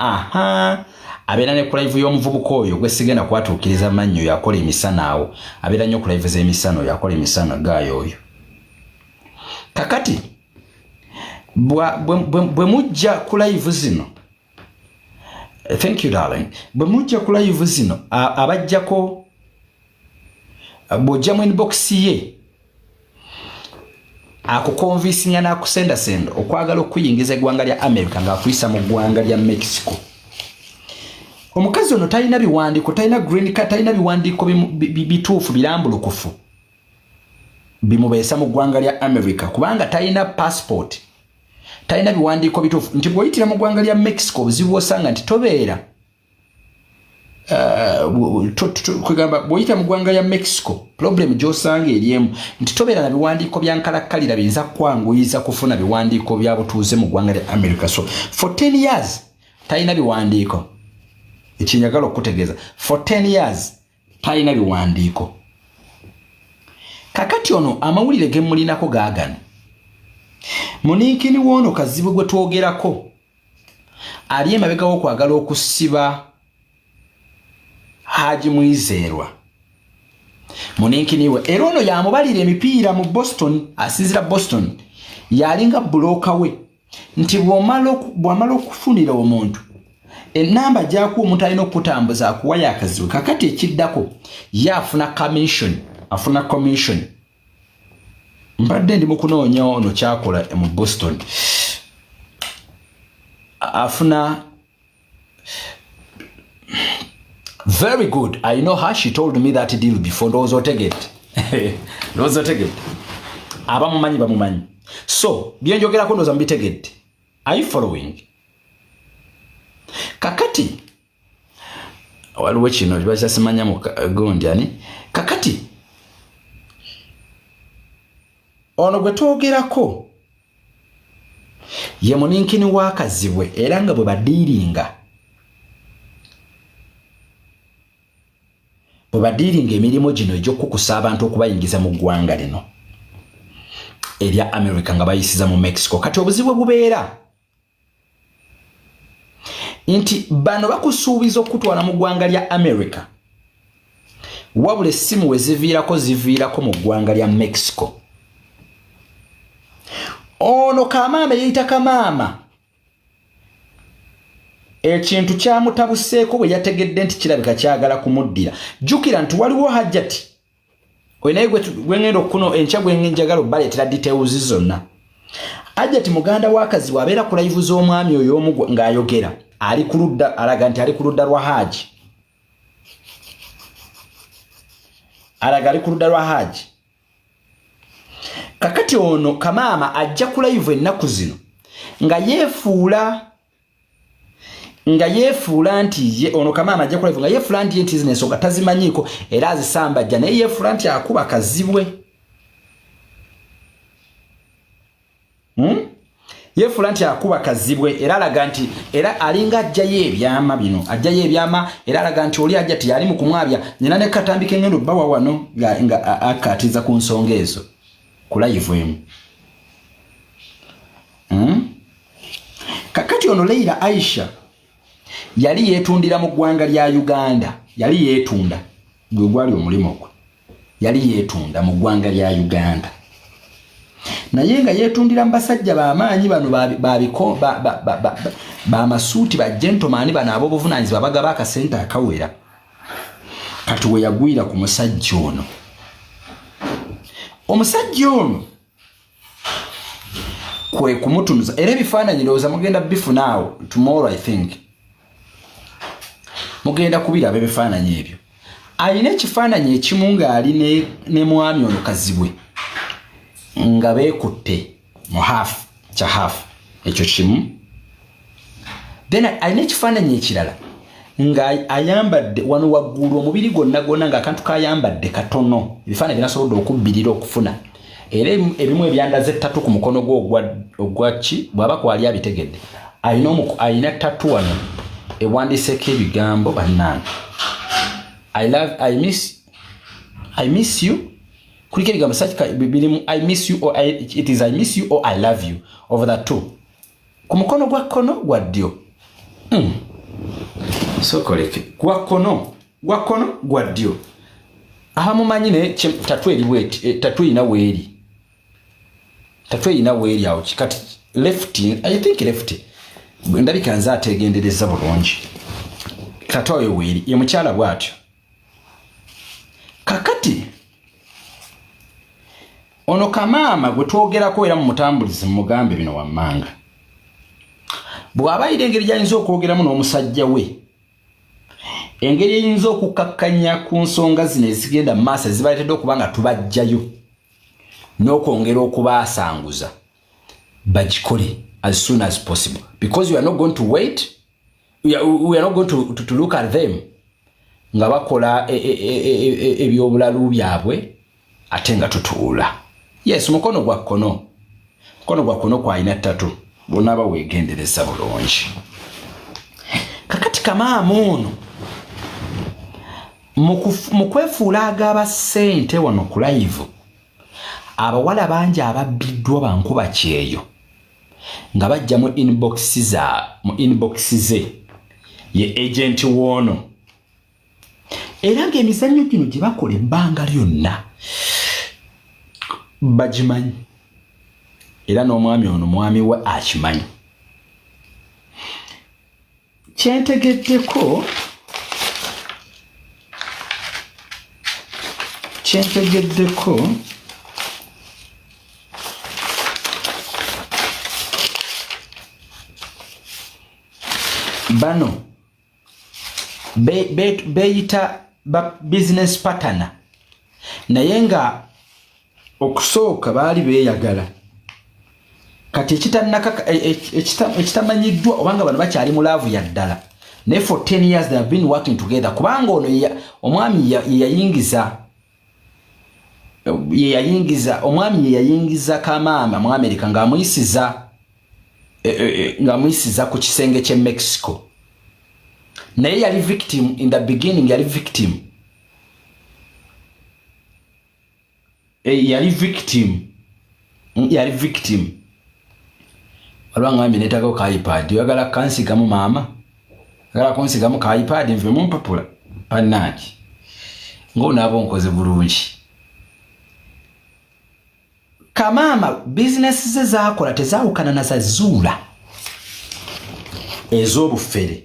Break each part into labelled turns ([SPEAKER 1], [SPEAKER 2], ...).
[SPEAKER 1] aha abera ne live y'omuvubuka oyo gwe sigenda kwatuukiriza mannyo yakola emisana awo abera nnyo ku live z'emisano yakola emisana gayo oyo kakati bwe mujja ku live zino thank you darling bwe mujja ku live zino abajjako bw'ojja mu inbox ye akukonvinsinga n'akusendasenda okwagala okuyingiza eggwanga lya America ng'akuyisa mu ggwanga lya Mexico. Omukazi ono talina biwandiiko, talina green card, talina biwandiiko bituufu birambulukufu bimubeesa mu ggwanga lya America kubanga talina passport, talina biwandiiko bituufu. Nti bw'oyitira mu ggwanga lya Mexico obuzibu osanga nti tobeera kugamba bw'oyita mu ggwanga lya Mexico problem gy'osanga eriemu nti tobeera na biwandiiko bya nkalakkalira biyinza kwanguyiza kufuna biwandiiko bya butuuze mu ggwanga lya America. So for 10 years talina biwandiiko. Ekinyagala okutegeeza for 10 years talina biwandiiko. Kakati ono amawulire ge mulinako gaagano Muninkini woono kazibu gwe twogerako ali emabega w'okwagala okusiba Haji Mwizeerwa. Muninkini we era ono yamubalira emipiira mu Boston, asinzira Boston yalinga buloka we nti bw'amala okufunira omuntu enamba gy'akuwa omuntu alina okutambuza akuwa yakaziwe kakati ekiddako yafuna commission, afuna commission. Mbadde ndi mu kunoonya ono kyakola mu Boston afuna very good. I know her. She told me that deal before. Those otegete. Those otegete. Aba mumanyi bamumanyi. So, byenjogera ko ndoza mbitegete. Are you following? Kakati. Waliwo kino bachasimanya mu gondi ani. Kakati. Ono gwe twogerako. Ye Muninkini wakazibwe era nga bwe badiringa. Bwebadiringa emirimu gino egy'okukusa abantu okubayingiza mu ggwanga lino erya America nga bayisiza mu Mexico. Kati obuzibu bubeera nti bano bakusuubiza okutwala mu ggwanga lya America wabula essimu we ziviirako mu ggwanga lya Mexico. Ono kamaama yeyita kamaama ekintu kyamutabuseeko bwe yategedde nti kirabika kyagala kumuddira. Jjukira nti waliwo Hajjati oinaye gwengenda okuno enkya gwenjagala obbaleetera details zonna. Hajjati muganda w'akazi wabeera ku live z'omwami oyo omu ng'ayogera ali ku ludda alaga nti ali ku ludda lwa Haji. Alaga ali ku ludda lwa Haji. Kakati ono kamaama ajja ku live ennaku zino nga yeefuula nti ye ono kamaama ajja ku live nga yeefuula nti enti ensonga tazimanyiiko era azisambajja naye yeefuula nti akuba kazibwe. Yeefuula nti akuba kazibwe era alaga nti era alinga ajjayo ebyama bino ajjayo ebyama era alaga nti oli ajja tiyali mu kumwabya nyina ne katambika engendo bbawa wano nga akatiza ku nsonga ezo ku live emu. Kakati ono Leila Aisha yali yeetundira mu ggwanga lya Uganda. Yali yeetunda gwe gwali omulimu gwe. Yali yeetunda mu ggwanga lya Uganda. Naye nga yeetundira mu basajja b'amaanyi bano b'amasuuti ba gentleman bano ab'obuvunaanyizibwa bagaba akasente akawera. Kati we yagwira ku musajja ono. Omusajja ono kwe kumutunuza era ebifaananyi ndowooza mugenda bifunaawo tomorrow I think. Mugenda kubiraba ebifaananyi ebyo. Alina ekifaananyi ekimu ng'ali ne mwami ono kazibwe nga beekutte mu hafu kya hafu ekyo kimu. Then alina ekifaananyi ekirala nga ayambadde wano waggulu omubiri gwonna gwonna ng'akantu kayambadde katono. Ebifaananyi binasobodde okubbirira okufuna era ebimu ebyandaze ttatu ku mukono gwe ogwaki bw'aba kwali abitegedde. Alina ttatu wano ewandiseeko ebigambo bannange I miss you kuliko ebigambo birimu I miss you or it is I miss you or I love you over the two ku mukono gwa kkono gwa ddyo. sokoleke gwakono gwa ddyo abamumanyi ne tatu eri bweti tatu ina weeri awo kati left I think left ndabika nza ategendereza bulungi tatu oyo weeri ye mukyala bwatyo kakati ono kamaama gwe twogerako era mu mutambulizi mugambe bino wammanga bw'abayira engeri gy'ayinza okwogeramu n'omusajja we engeri eyinza okukakkanya ku nsonga zino ezigenda mu maaso ezibaleetedde okuba nga tubajjayo n'okwongera okubaasanguza bagikole as soon as possible because we are not going to wait we are not going to look at them nga bakola ebyobulalu byabwe ate nga tutuula yes mukono gwa kkono kwalina ttatu bonaaba weegendereza bulungi kakati kamaama ono mu kwefuula agaba ssente wano ku live abawala bangi ababbiddwa bankuba kyeyo nga bajja mu inbox ze ye agent woono era ng'emizannyo gino gye bakola ebbanga lyonna bagimanyi era n'omwami ono mwami we akimanyi kyentegeddeko bano beeyita ba business partner naye nga okusooka baali beeyagala kati ekitamanyiddwa obanga bano bakyali mu laavu ya ddala naye for 10 years they have been working together kubanga ono omwami yeyayingiza kamaama mu America ng'amuyisiza ku kisenge ky'e Mexico naye yali victim in the beginning yali victim waliwo ngambi neetagawo ka iPad oyagala kansigamu maama oyagala kunsigamu ka iPad nve mumpapula pannangi ng'onaaba onkoze bulungi kamaama bizinesi ze zaakola tezaawukana na zazuula ez'obufere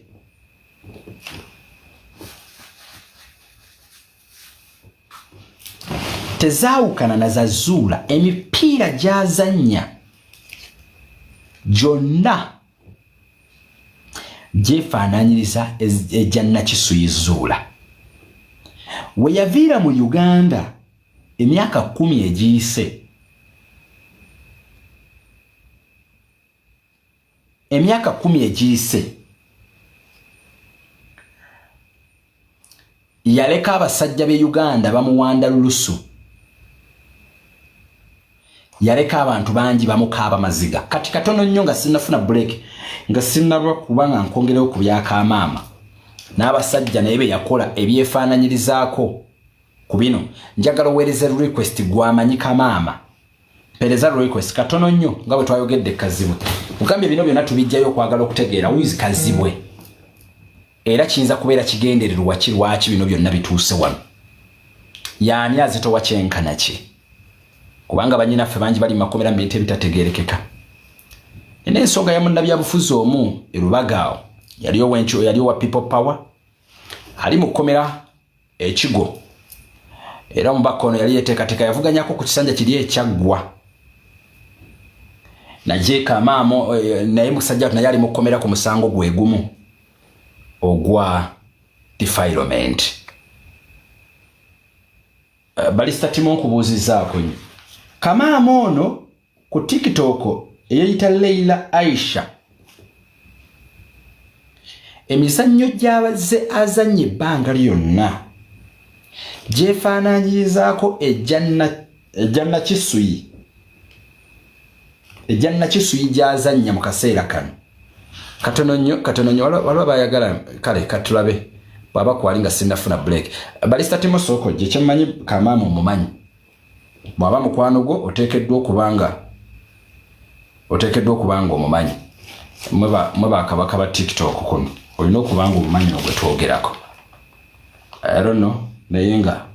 [SPEAKER 1] tezaawukana na zazuula emipiira gy'azannya gyonna gyefaananyiriza ejja Nakisuyi Zuula we yaviira mu Uganda emyaka 10 egiyise yaleka abasajja b'e Uganda bamuwanda lulusu yaleka abantu bangi bamukaaba maziga kati katono nnyo nga sinnafuna break nga sinnaba kubanga nkongerewo ku byakamaama n'abasajja naye be yakola ebyefaananyirizaako ku bino njagala oweereza request gwamanyi kamaama pereza request katono nnyo nga bwe twayogedde Kazibwe mugambye bino byonna tubijjayo okwagala okutegeera wizi Kazibwe era kiyinza kubeera kigendererwa ki lwaki bino byonna bituuse wano yaani azitowa kyenkana ki kubanga bannyinaffe bangi bali makomera mu bintu ebitategeerekeka n'ensonga ya munnabyabufuzi omu erubagaawo yali wa people power ali mu kkomera ekigo era omubaka ono yali yeteekateeka yavuganyako ku kisanja kiri ekyaggwa naye kamaamo naye musajja naye ali mu kkomera ku musango gwe gumu ogwa defilement Balista Timo nkubuuzizaako nnyo kamaama ono ku TikTok eyayita Leila Aisha emizannyo gy'abazze azannye ebbanga lyonna gyefaananyirizaako ejja Nakisuyi gy'azannya mu kaseera kano katono nnyo waliwo bayagala kale katulabe bwaba kwali nga sinnafuna break Balista Timo Soko gye kyemmanyi kamaama omumanyi bwaba mukwano gwo oteekeddwa okubanga omumanyi mwe bakabaka ba TikTok kuno olina okubanga obumanyi gwe twogerako. I don't know naye nga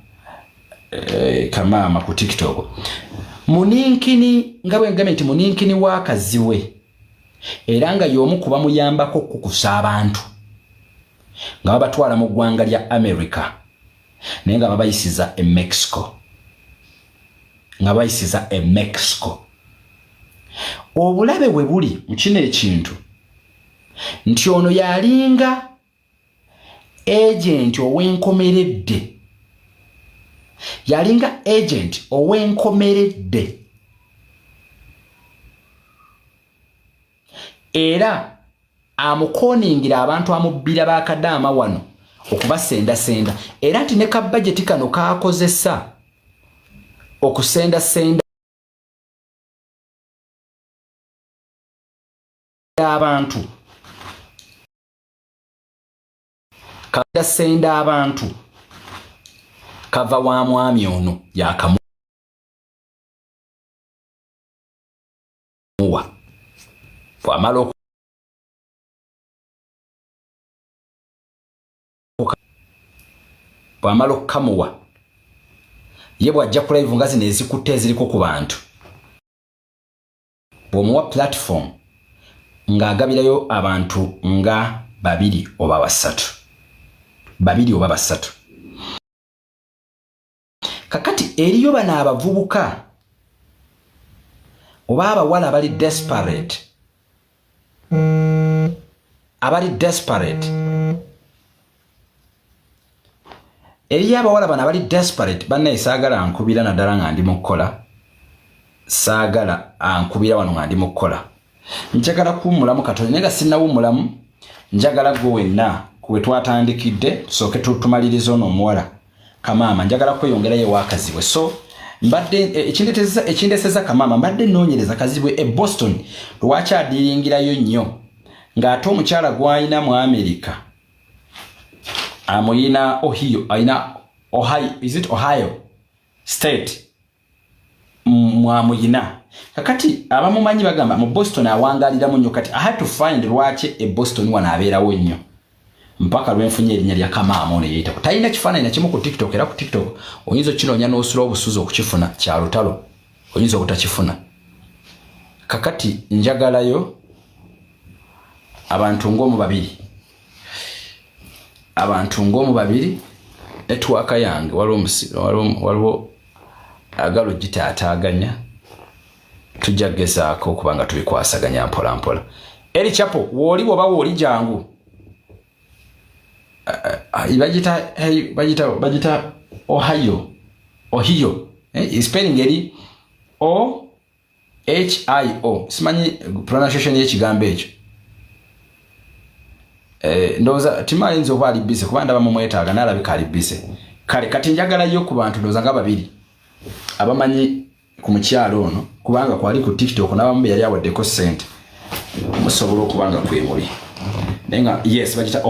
[SPEAKER 1] kamaama ku TikTok Muninkini nga bwe ngambye nti Muninkini wakaziwe era nga y'omu kuba muyambako kukusa abantu nga babatwala mu ggwanga lya America naye nga babayisiza e Mexico obulabe bwe buli mu kino ekintu nti ono yalinga agent ow'enkomeredde era amukoningira abantu amubbira bakadaama wano okubasendasenda era nti ne ka budget kano kaakozesa okusendasenda abantu kadasenda abantu kava wa mwami ono yakamuwa bwamala okukamuwa ye bwajja ku live nga zino ezikutte eziriko ku bantu bw'omuwa platform ng'agabirayo abantu nga babiri oba basatu kakati eriyo bano abavubuka oba abawala abali desperate eriyo abawala bano abali desperate bannaye saagala ankubira naddala nga ndi mukola saagala ankubira wano nga ndi mukola njagala kuwummulamu katono naye nga sinnawummulamu njagala gwe wenna kuwe twatandikidde tusooke tumaliriza ono omuwala kamaama njagala kweyongerayo ewakazibwe so mbadde ekindeseza kamaama mbadde nnoonyereza kazibwe e Boston lwaki adiringirayo nnyo ng'ate omukyala gw'alina mu America amuyina Ohio state mwamuyina kakati abamumanyi bagamba mu Boston awangaliramu nnyo kati I had to find lwaki e Boston wano abeerawo nnyo mpaka lwenfunye erinnya lya kamaama ono yeeyita talina kifaananyi nakimu ku TikTok era ku TikTok oyinza okinoonya n'osula obusuzi okukifuna kya lutalo oyinza obutakifuna kakati njagalayo abantu ng'omu babiri netwaka yange waliwo agalo gitaataaganya tujja gezaako okubanga tubikwasaganya mpola mpola eri chapo woli bwoba woli jangu bagita Ohio spelling eri OHIO simanyi pronunciation y'ekigambo ekyo ndowooza timayinza oba ali bise kuba ndaba mumwetaaga n'alabika ali bise kale kati njagalayo ku bantu ndowooza nga babiri abamanyi ku mukyalo ono kubanga kwali ku TikTok n'abamu yali awaddeko ssente musobola okubanga kwemuli naye nga yes bagita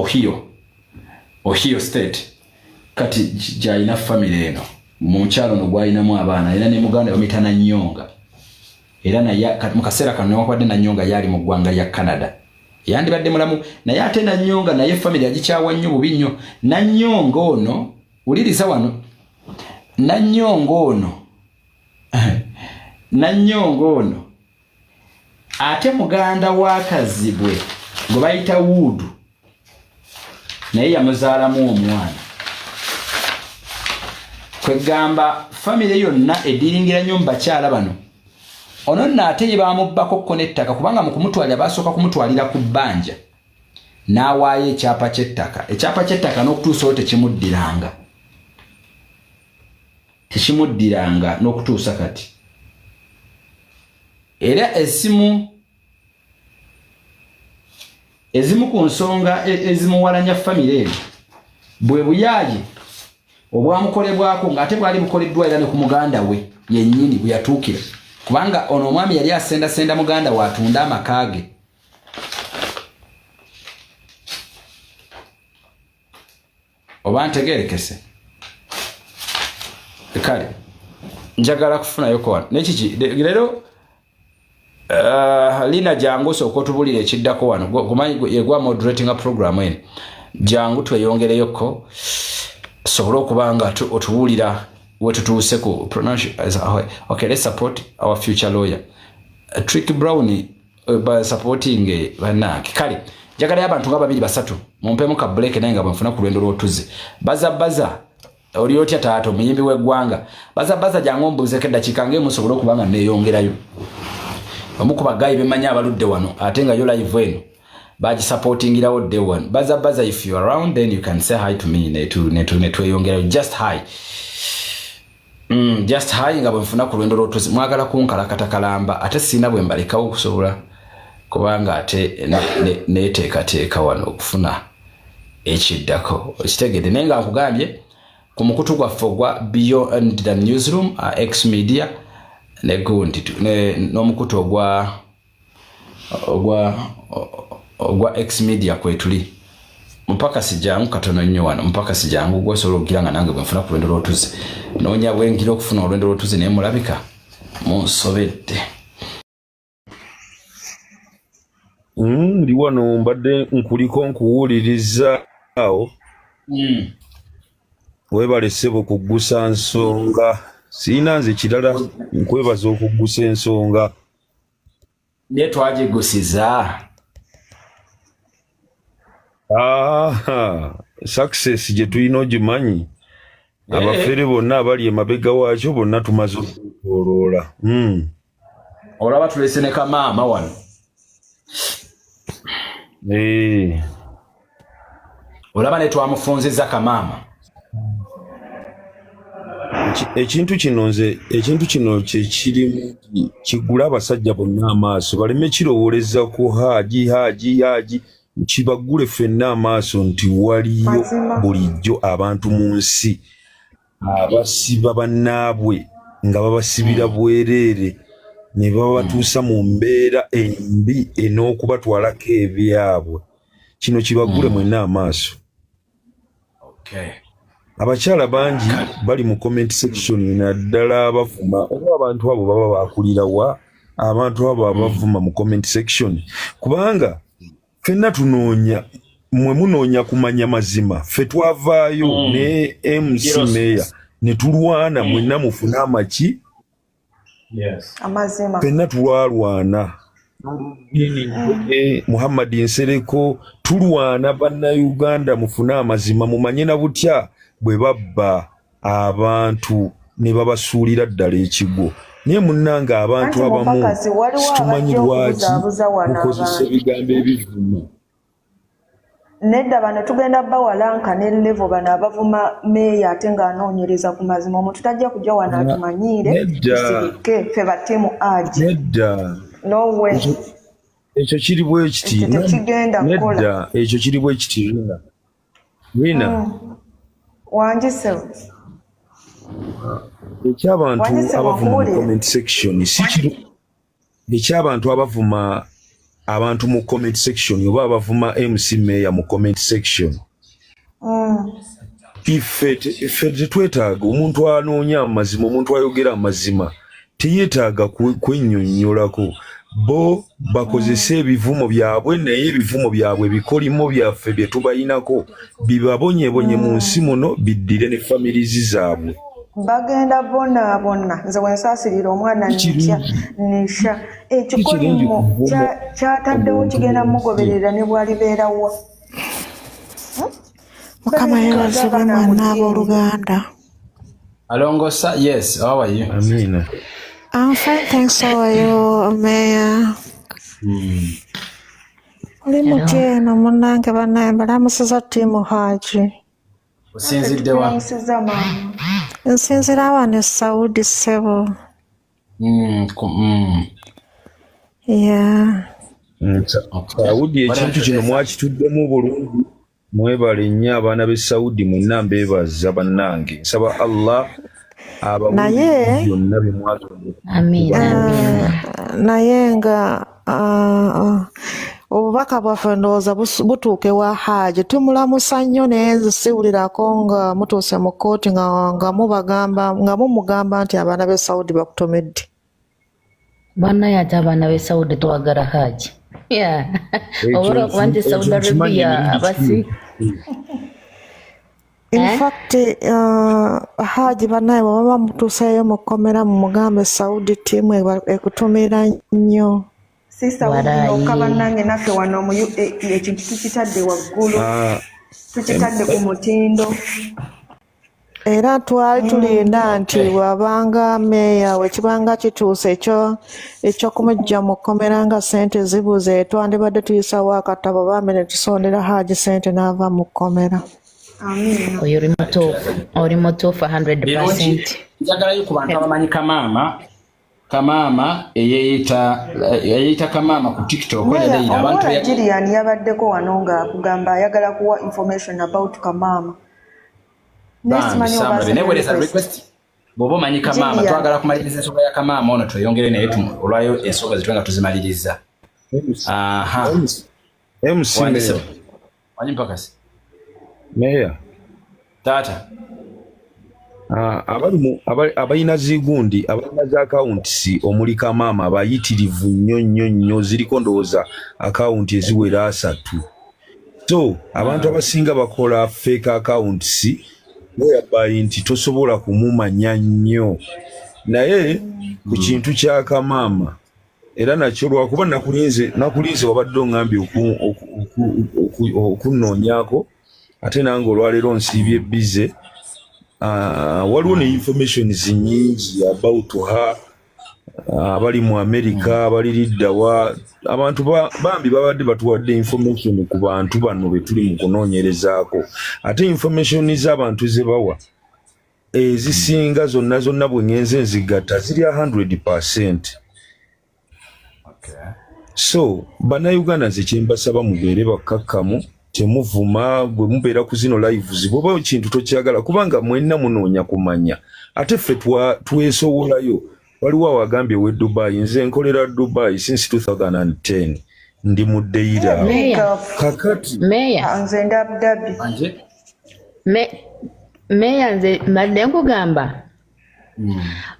[SPEAKER 1] Ohio state kati gyalina family eno mu mukyalo ono gwalinamu abaana era ne muganda bamuyita Nanyonga era naye mu kaseera kano newankubadde Nanyonga yali mu ggwanga lya Canada yandibadde mulamu naye ate Nanyonga naye family agikyawa nnyo bubi nnyo Nanyonga ono uliriza wano Nanyonga ono ate muganda wa Kazibwe gwe bayita Wuudu naye yamuzaalamu omwana kwegamba family yonna ediringira nnyo mu bakyala bano ono nno ate ye bamubbako n'ettaka kubanga mu kumutwalira basooka kumutwalira ku bbanja n'awaayo ekyapa ky'ettaka n'okutuusawo tekimuddiranga n'okutuusa kati era ezimu ku nsonga ezimuwalanya family eno bwe buyaayi obwamukolebwako ng'ate bwali bukoleddwa era ne ku muganda we yennyini bwe yatuukira kubanga ono omwami yali asendasenda muganda we atunda amaka ge oba ntegeerekese kale njagala kufunayo ko wano nekiki leero Lina jangu soko tubulire ekiddako wano gumanyi yegwa moderating a program eno jangu tweyongereyoko sobola okubanga otuwulira wetutuuse ku okay, let's support our future lawyer Trick Brown by supporting banange kale njagala abantu nga babiri basatu mumpemu ka break naye nga bafuna ku lwendo lw'otuze baza oli otya taato muyimbi w'eggwanga baza jangu mbuzeeko eddakiika ng'emusobola okubanga neeyongerayo bamukuba gayi bemanya abaludde wano ate nga yo live eno bagisupportingirawo day one baza if you are around then you can say hi to me netweyongerayo just hi nga bwenfuna ku lwendo lw'otuze mwagala kunkalakata kalamba ate sina bwe mbalekawo okusobola kubanga ate neteekateeka wano okufuna ekiddako okitegedde naye nga nkugambye ku mukutu gwaffe ogwa Beyond the Newsroom X Media negundi n'omukutu ogwa X Media kwetuli mpaka sijangu katono nnyo wano mpaka sijangu gwosobola okugira nga nange bwenfuna ku lwendo lw'otuze noonya bwengira okufuna olwendo lw'otuze naye mulabika munsobedde
[SPEAKER 2] ndi wano mbadde nkuliko nkuwuliriza awo webale ssebo kuggusa nsonga siina nze kirala nkwebaza okuggusa ensonga
[SPEAKER 1] naye twagigusiza
[SPEAKER 2] success gye tulina ogimanyi abafere bonna abali emabega waakyo bonna tumaze okuoloola
[SPEAKER 1] olaba tulese ne kamaama wano olaba ne twamufunziza kamaama
[SPEAKER 2] ekintu kino kyekirimu kigula abasajja bonna amaaso baleme kirowooleza ku haaji kibagule ffenna amaaso nti waliyo bulijjo abantu mu nsi abasiba bannaabwe nga babasibira bwereere ne babatuusa mu mbeera embi en'okubatwalako ebyabwe kino kibagule mwenna amaaso abakyala bangi bali mu comment section naddala abavuma oba abantu abo baba bakulirawa abantu abo abavuma mu comment section kubanga ffenna tunoonya mwe munoonya kumanya mazima ffe twavaayo ne MC Meya ne tulwana mwenna mufune amaki
[SPEAKER 3] amazima
[SPEAKER 2] ffenna tulwalwana Muhammad Nsereko tulwana bannayuganda mufune amazima mumanye na butya bwe babba abantu ne babasuulira ddala ekigo naye munnanga abantu abamu situmanyi lwaki mukozesa ebigambo ebivuma
[SPEAKER 3] nedda bano tugenda bawalanka ne level bano abavuma meya ate ng'anoonyereza ku mazima omuntu tajja kujja wano atumanyiire tusirike ffe batiimu agi
[SPEAKER 2] nedda
[SPEAKER 3] no way
[SPEAKER 2] ekyo kiri bwe kiti nedda ekyo kiri bwe kiti wina
[SPEAKER 3] wanjise
[SPEAKER 2] ekyabantu abavuma mu comment section si kiri ekyabantu abavuma abantu mu comment section oba abavuma MC Meya mu comment section ife tetwetaaga omuntu anoonya amazima omuntu ayogera amazima teyeetaaga kwennyonnyolako bo bakozesa ebivumo byabwe naye ebivumo byabwe bikolimo byaffe bye tubayinako bibabonyebonye mu nsi muno biddire ne families zaabwe
[SPEAKER 3] bagenda bonna nze wensaasirira omwana nisha ekikolimu kyataddewo kigenda mugoberera ne bwalibeerawa
[SPEAKER 4] Mukama yeebazibwe mwana abooluganda.
[SPEAKER 1] Alongosa, yes, how are you?
[SPEAKER 2] Amina.
[SPEAKER 4] I'm fine, thanks. How are you, Mayor? Oli mutyeno munnange bannaye balamusiza ttiimu Haji.
[SPEAKER 1] Osinzidde wa?
[SPEAKER 4] Nsinzira wano e Saudi ssebo. Yeah.
[SPEAKER 2] Saudi ekintu kino mwakituddemu bulungi. Mwebale nnyo abaana b'e Saudi mwenna mbeebaza bannange. Nsaba Allah
[SPEAKER 4] naye
[SPEAKER 2] byonna bye mwatonda.
[SPEAKER 4] Naye nga obubaka bwaffe ndowooza butuuke wa Haji. Tumulamusa nnyo naye nze siwulirako nga mutuuse mu kkooti nga mumugamba nti abaana b'e Saudi bakutomedde.
[SPEAKER 5] Bana ate abaana b'e Saudi twagala Haji. Yeah. Obula okuba nti Saudi Arabia abasi.
[SPEAKER 4] In fact, Haji banaye baba bamutuuseeyo mukomera mu mugambe Saudi tiimu ekutumira nnyo.
[SPEAKER 3] Sisa wulino bannange naffe wano mu ekintu tukitadde waggulu. Tukitadde ku mutindo.
[SPEAKER 4] Era twali tulinda nti wabanga meeya wekibanga kituuse ekyokumujja mu kkomera nga ssente zibuze twandibadde tuyisawo akatabo bambi ne tusondera Haji ssente n'ava mu kkomera.
[SPEAKER 3] Amina.
[SPEAKER 5] Oyo oli mutuufu 100%.
[SPEAKER 1] Njagalayo ku bantu abamanyi Kamaama eyeeyita Kamaama ku TikTok.
[SPEAKER 3] Abantu Nigerian yabaddeko wano nga kugamba ayagala kuwa information about Kamaama.
[SPEAKER 1] Newereza request bw'oba omanyi Kamaama twagala kumaliriza ensonga ya Kamaama ono tweyongere naye olwayo ensonga zitwe nga tuzimaliriza. Wanyi mpakasi
[SPEAKER 2] Meya
[SPEAKER 1] taata
[SPEAKER 2] abalina zigundi abalina za akawunti omuli Kamaama abayitirivu nnyo ziriko ndowooza akawunti eziwera 3. So abantu abasinga bakola fake accounts whereby nti tosobola kumumanya nnyo naye ku kintu kya Kamaama era nakyo lwakuba nakulinze wabadde oŋŋambye okunnoonyako ate nange olwaleero nsiibye bize. Waliwo ne informations nyingi about her abali mu America abali liddawa abantu bambi babadde batuwadde information ku bantu bano be tuli mu kunoonyerezaako ate information z'abantu ze bawa ezisinga zonna bwe ngenze nzigatta ziri 100%. So bannayuganda nze kyembasaba mubeere bakkakkamu temuvuma bwe mubeera ku zino lives bw'oba ekintu tokyagala kubanga mwenna munoonya kumanya ate ffe twesoowolayo. Waliwo awagambye we Dubai nze nkolera Dubai since 2010 ndi mu Deira kakati
[SPEAKER 3] nze ndi Abu Dhabi
[SPEAKER 5] meya nze madde nkugamba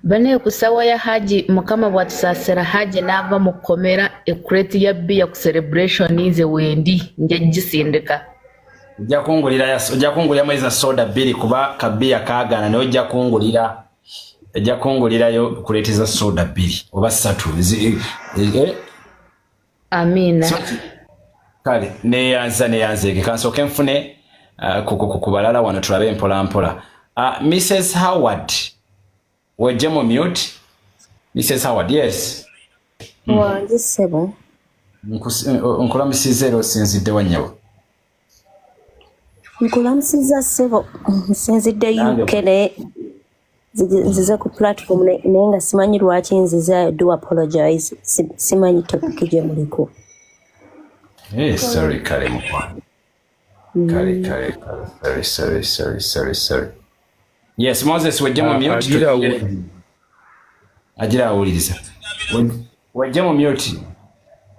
[SPEAKER 5] bane kusawa ya Haji mukama bwatusaasira Haji n'ava mu kkomera ekureti ya bia ku celebration ize wendi njagisindika
[SPEAKER 1] ojja kungulira mwezi soda 2 kuba kabia kaagana naye ojja kungulirayo kuleeteza soda 2 oba 3.
[SPEAKER 5] Amina.
[SPEAKER 1] Kale neyanze kansooke nfune ku balala wano tulabe mpola. Mrs. Howard wejje mu mute. Mrs. Howard, yes.
[SPEAKER 6] Wange sebo.
[SPEAKER 1] Nkulamusiza ero sinzidde wannyabo.
[SPEAKER 6] Nkulamusiza sebo sinzidde ukele nziza ku platform naye nga simanyi lwaki nziza do apologize simanyi topic gye muliko.
[SPEAKER 1] Sorry kale mukwa. Kale. Sorry. Yes, Moses wejje mu mute. Agira awuliriza. Wejje mu mute.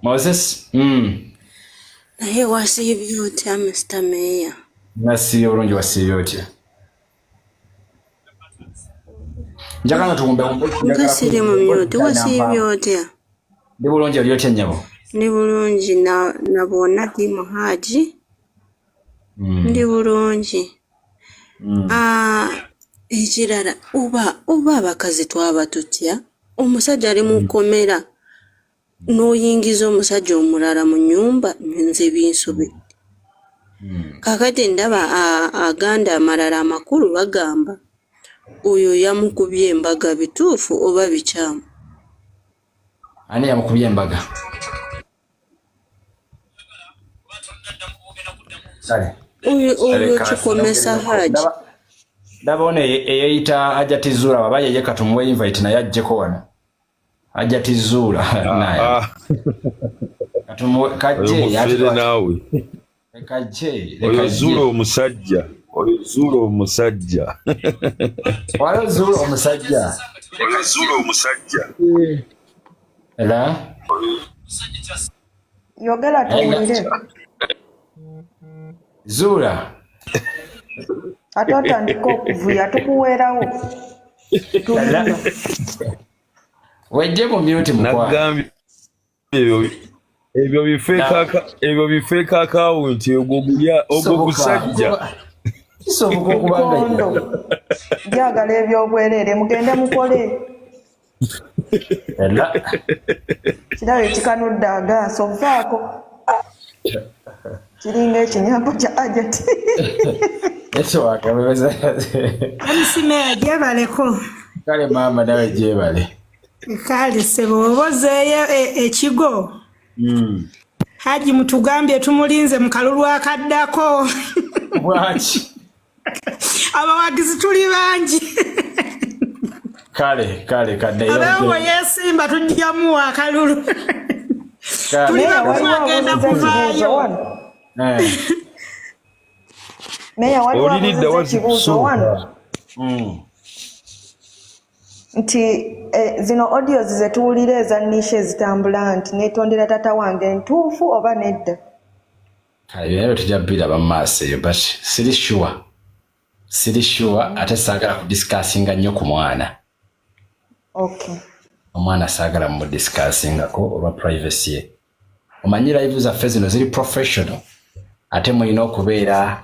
[SPEAKER 1] Moses.
[SPEAKER 6] Naye wasiibye otya Mr. Mayor?
[SPEAKER 1] Nasiibye bulungi wasiibye otya? Njagala tuwumbe
[SPEAKER 6] nga siri mu mute wasiibye otya?
[SPEAKER 1] Ndi bulungi oli otya nnyabo?
[SPEAKER 6] Ndi bulungi nabona timu Haji. Ndi bulungi. Ekirala oba abakazi twaba tutya omusajja ali mu kkomera n'oyingiza omusajja omulala mu nnyumba nze binsubi. Kakati ndaba aganda amalala amakulu bagamba oyo yamukubye embaga bituufu oba bikyamu.
[SPEAKER 1] Ani yamukubye embaga?
[SPEAKER 6] Oyo kikomesa Haji.
[SPEAKER 1] Ndabona eyeyita Ajatizula baba yeye katumuwe invite naye ajjeko wano. Ajatizula naye. Katumuwe kajje
[SPEAKER 2] nawe.
[SPEAKER 1] Kajje.
[SPEAKER 2] Oyo Zula omusajja.
[SPEAKER 1] Wala Zula omusajja. Ela?
[SPEAKER 3] Yogera tuwulire.
[SPEAKER 1] Zula.
[SPEAKER 3] Ate otandika okuvuya tukuweerawo.
[SPEAKER 1] Wejje mu mute mukwa.
[SPEAKER 2] Nagambye ebyo bifeeka akawunti ogwo gusajja.
[SPEAKER 1] Kisoboka okubanga
[SPEAKER 3] Kondo. Njagala ebyobwerere mugende mukole.
[SPEAKER 1] Ela.
[SPEAKER 3] Kirabe kikanudde agaaso vaako. Kiringa ekinyambo kya ajati.
[SPEAKER 1] Eso akabeza.
[SPEAKER 7] Amusime jebaleko.
[SPEAKER 1] Kale mama nawe jebale.
[SPEAKER 7] Kale sebo obozeeyo ekigo. Haji mutugambye tumulinze mu kalulu akaddako.
[SPEAKER 1] Bwaki.
[SPEAKER 7] Abawagizi tuli bangi.
[SPEAKER 1] Kale kadde yo.
[SPEAKER 7] Abawo yesimba tujjamu akalulu.
[SPEAKER 1] Kale.
[SPEAKER 7] Tuli
[SPEAKER 3] Meya
[SPEAKER 7] bakufu agenda kuvaayo.
[SPEAKER 3] Meya waliwo
[SPEAKER 2] Olidde
[SPEAKER 3] abuuza ekibuuzo wano nti zino audios ze tuwulira ezannisha ezitambula nti neetondera tata wange ntuufu oba nedda.
[SPEAKER 1] Kale ebyo tujja biraba mu maaso eyo but siri sure ate saagala kudiscussinga nnyo ku mwana.
[SPEAKER 3] Okay.
[SPEAKER 1] Omwana saagala mu discussingako olwa privacy ye. Omanyi live zaffe zino ziri professional ate mulina okubeera